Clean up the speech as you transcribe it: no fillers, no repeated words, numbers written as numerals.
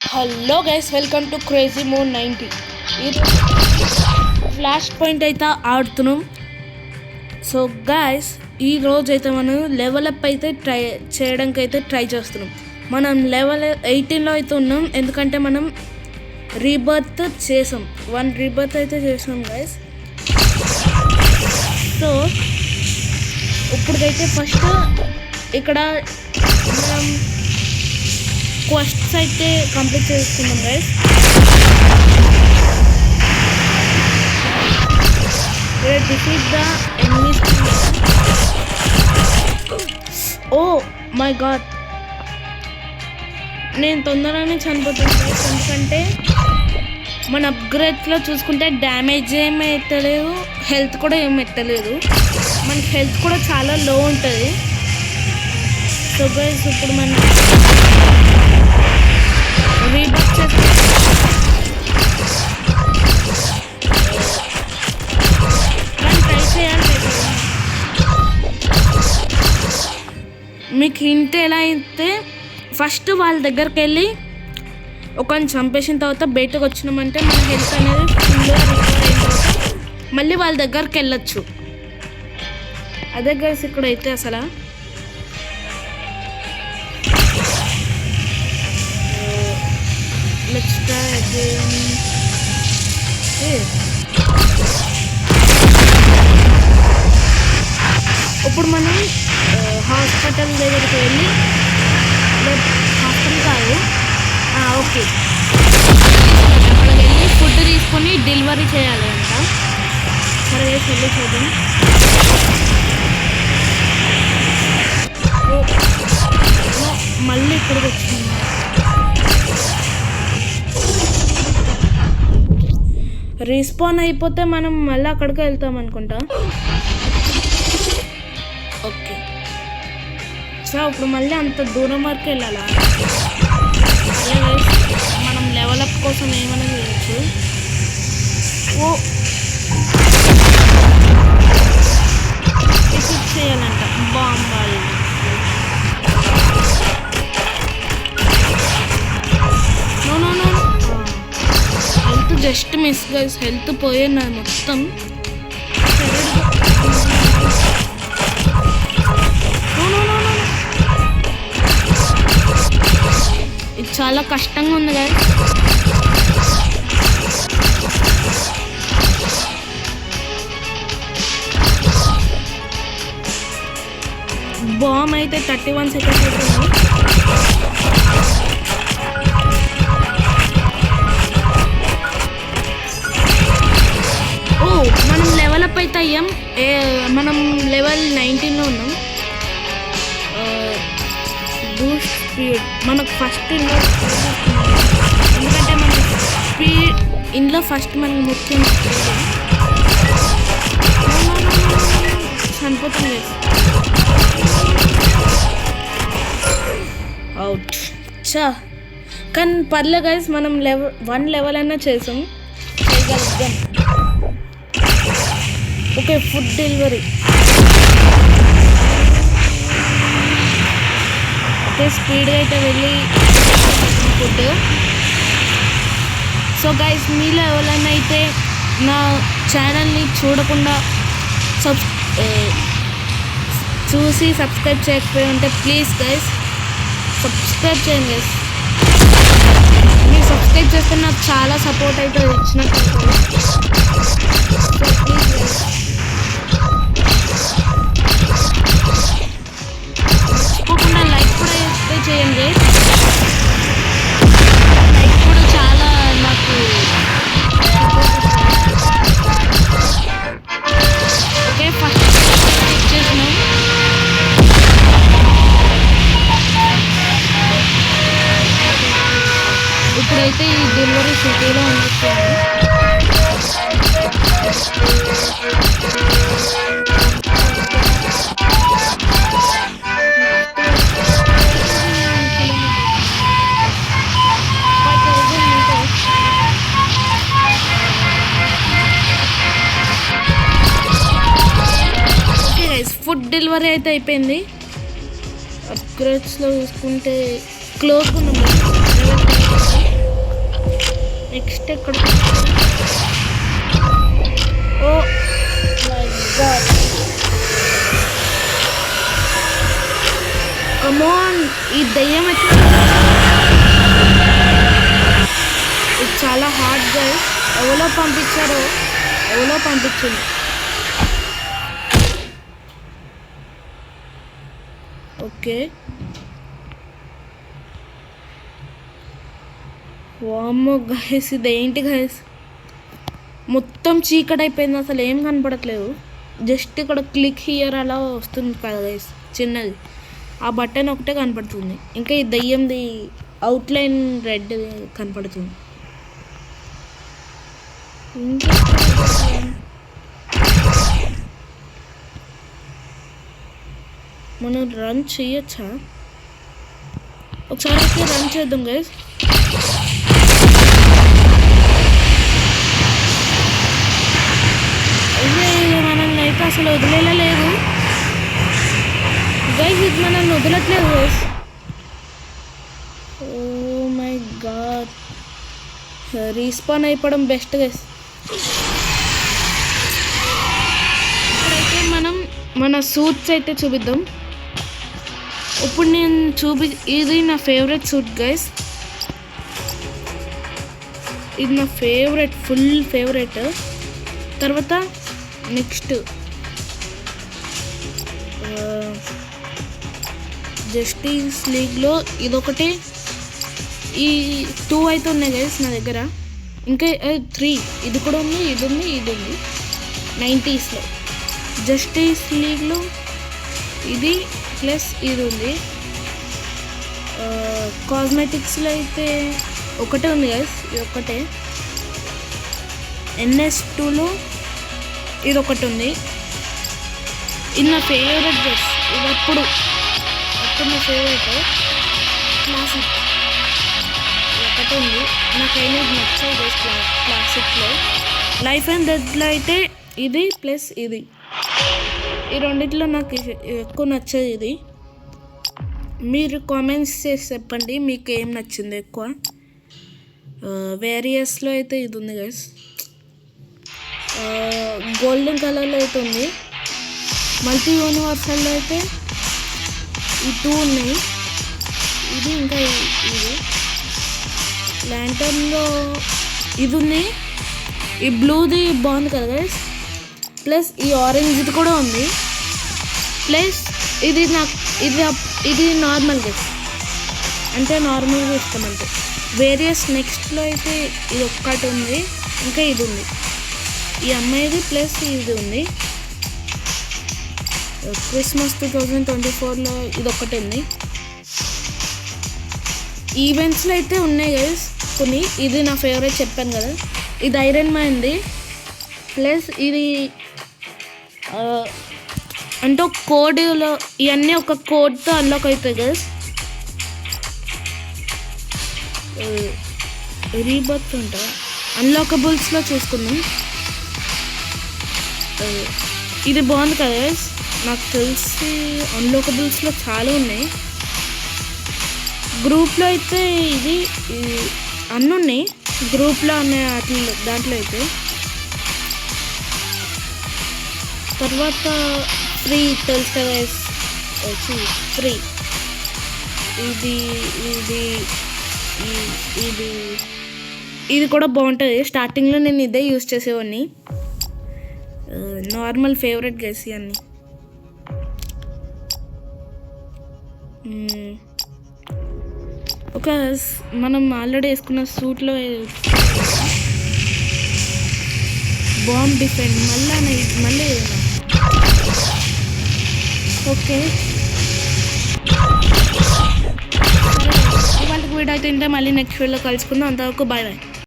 Hello guys, welcome to crazy moon 90. Flash point అయితే ఆడుతున్నాం. So guys, ఈ రోజు అయితే మనం లెవెల్ అప్ అయితే చేయడానికి అయితే ట్రై చేస్తున్నాం. మనం లెవెల్ 18లో అయితే ఉన్నాం, ఎందుకంటే మనం రీబర్త్ చేసాం. 1 రీబర్త్ అయితే చేసాం గైస్. సో ఇప్పుడైతే ఫస్ట్ ఇక్కడ మనం క్వెస్ట్స్ అయితే కంప్లీట్ చేసుకున్నాం guys. Defeat the enemies. Oh my god, నేను తొందరగానే చనిపోతాను గైస్, ఎందుకంటే మన అప్గ్రేడ్స్లో చూసుకుంటే డ్యామేజ్ ఏమి ఎత్తలేదు, హెల్త్ కూడా ఏమి ఎత్తలేదు. మనకి హెల్త్ కూడా చాలా లో ఉంటుంది. సో గైస్, ఇప్పుడు మనం రీబర్త్ చేస్తే ట్రై చేయాలి. మీకు ఇంత ఎలా అయితే ఫస్ట్ వాళ్ళ దగ్గరికి వెళ్ళి ఒకరిని చంపేసిన తర్వాత బయటకు వచ్చినామంటే మన హెల్త్ అనేది ఫుల్గా రికవర్ అయిన తర్వాత మళ్ళీ వాళ్ళ దగ్గరికి వెళ్ళొచ్చు. అదే గైస్ ఇక్కడైతే అసలు let's try again. ఇప్పుడు మనం హాస్పిటల్ దగ్గరికి వెళ్ళి, హాస్పిటల్ కాదు, ఓకే, అక్కడికి వెళ్ళి ఫుడ్ తీసుకొని డెలివరీ చేయాలి అంట. సరే వెళ్ళి చూద్దాం. మళ్ళీ ఇక్కడికి వచ్చింది. రీస్పాన్ అయిపోతే మనం మళ్ళీ అక్కడికి వెళ్తాం అనుకుంటా. ఓకే, సో ఇప్పుడు మళ్ళీ అంత దూరం వరకు వెళ్ళాలా? మనం లెవెల్ అప్ కోసం ఏమైనా చేయొచ్చు. ఓ విజిట్ చేయాలంట Bombay. Health just miss guys, health పోయినది మొత్తం. ఇది చాలా కష్టంగా ఉంది గైస్. బాంబ్ అయితే 31 సెకండ్స్ అవుతుంది. మనం లెవెల్ అప్ అయితే అయ్యాం. మనం లెవెల్ 19లో ఉన్నాం. బూస్ట్ స్పీడ్ మనకు ఫస్ట్ ఎందుకంటే మన స్పీడ్ ఇందులో ఫస్ట్ మనకు ముఖ్యం. చనిపోతుంది అవుట్. కానీ పర్లే గైస్, మనం 1 లెవెల్ అయినా చేయగలుగుతాం. Okay, food delivery. ఓకే, స్పీడ్గా అయితే వెళ్ళి ఫుడ్. సో గైస్, మీలో ఎవరైనా అయితే నా ఛానల్ని చూడకుండా చూసి సబ్స్క్రైబ్ చేయకపోయి ఉంటే ప్లీజ్ గైస్ సబ్స్క్రైబ్ చేయండి గైస్. మీరు సబ్స్క్రైబ్ చేస్తే నాకు చాలా సపోర్ట్ అయితే ఇచ్చినట్టు. సో ప్లీజ్ గైస్, మర్చిపోకుండా లైక్ కూడా చేయండి. లైక్ కూడా చాలా నాకు ఓకే. ఫస్ట్ ఇచ్చేసినాం. ఇప్పుడైతే ఈ డెలివరీ సిటీలో ఉంటుంది. ఫుడ్ డెలివరీ అయితే అయిపోయింది. అప్గ్రేడ్స్లో చూసుకుంటే క్లోజ్ ఉన్నాం. అయితే ఇక్కడ ఓ మై గాడ్ కమాన్ ఈ దయ్యం అయితే ఇది చాలా హార్డ్ గైస్ ఎవరో పంపించింది ఓకే వామ్మో గైస్ ఇది ఏంటి గైస్ మొత్తం చీకటి అయిపోయింది అసలు ఏం కనపడట్లేదు జస్ట్ ఇక్కడ క్లిక్ హియర్ అలా వస్తుంది కదా గైస్ చిన్నది ఆ బటన్ ఒకటే కనపడుతుంది ఇంకా ఈ దయ్యంది అవుట్లైన్ రెడ్ కనపడుతుంది మనం రన్ చేయొచ్చా ఒకసారి అయితే రన్ చేద్దాం గైస్ మనల్ని అయితే అసలు వదిలేలేదు గైస్ ఇది మనల్ని వదలట్లేదు గైస్ ఓ మై గాడ్ రీస్పాన్ అయిపోవడం బెస్ట్ గైస్ ఇప్పుడైతే మనం మన సూట్స్ అయితే చూపిద్దాం ఇప్పుడు నేను ఇది నా ఫేవరెట్ సూట్ గైస్ ఇది నా ఫుల్ ఫేవరెట్ తర్వాత నెక్స్ట్ జస్టిస్ లీగ్లో ఇదొకటి ఈ 2 అయితే ఉన్నాయి గైస్ నా దగ్గర ఇంకా 3 ఇది కూడా ఉంది ఇది ఉంది 90స్లో జస్టిస్ లీగ్లో ఇది ప్లస్ ఇది ఉంది కాస్మెటిక్స్లో అయితే ఒకటే ఉంది గైస్ ఇది ఒకటే NS2లో ఇది ఒకటి ఉంది ఇది నా ఫేవరెట్ గైస్ ఇది అప్పుడు నా ఫేవరెట్ క్లాసిక్ ఒకటి ఉంది నాకైనా నచ్చాయి గైస్ క్లాసిక్లో లైఫ్ అండ్ డెత్లో అయితే ఇది ప్లస్ ఇది ఈ రెండిట్లో నాకు ఎక్కువ నచ్చేది ఇది మీరు కామెంట్స్ చేసి చెప్పండి మీకు ఏం నచ్చింది ఎక్కువ వేరియస్లో అయితే ఇది ఉంది గైస్ గోల్డెన్ కలర్లో అయితే ఉంది మల్టీ యూనివర్సల్లో అయితే ఈ 2 ఉన్నాయి ఇది ఇంకా ఇది ల్యాంటర్న్లో ఇది ఉంది ఈ బ్లూది బాగుంది కదా గైస్ ప్లస్ ఈ ఆరెంజ్ది కూడా ఉంది ప్లస్ ఇది నార్మల్ గైస్ అంటే నార్మల్గా ఇష్టం అంటే వేరియస్ నెక్స్ట్లో అయితే ఇది ఒక్కటి ఉంది ఇంకా ఇది ఉంది ఈ అమ్మాయిది ప్లస్ ఇది ఉంది క్రిస్మస్ 2024లో ఇది ఒక్కటి ఉంది ఈవెంట్స్లో అయితే ఉన్నాయి గైస్ కొన్ని ఇది నా ఫేవరెట్ చెప్పాను కదా ఇది ఐరన్ మ్యాన్ది ప్లస్ ఇది అంటే ఒక కోడ్లో ఇవన్నీ ఒక కోడ్తో అన్లాక్ అవుతాయి గైస్ రీబర్త్ ఉంటా అన్లాకబుల్స్లో చూసుకుందాం ఇది బాగుంది కదా గైస్ నాకు తెలిసి అన్లాకబుల్స్లో చాలా ఉన్నాయి గ్రూప్లో అయితే ఇది అన్నీ ఉన్నాయి గ్రూప్లో ఉన్నాయి దాంట్లో అయితే తర్వాత ఫ్రీ తెలుసు కదా ఫ్రీ ఇది కూడా బాగుంటుంది స్టార్టింగ్లో నేను ఇదే యూజ్ చేసేవాడిని నార్మల్ ఫేవరెట్ గైస్ ఇవన్నీ ఒక మనం ఆల్రెడీ వేసుకున్న సూట్లో బాంబ్ డిఫెండ్ మళ్ళీ ఓకే ఇవాళకి వీడియో అయితే మళ్ళీ నెక్స్ట్ వీడియోలో కలుసుకుందాం అంతవరకు బాయ్ బాయ్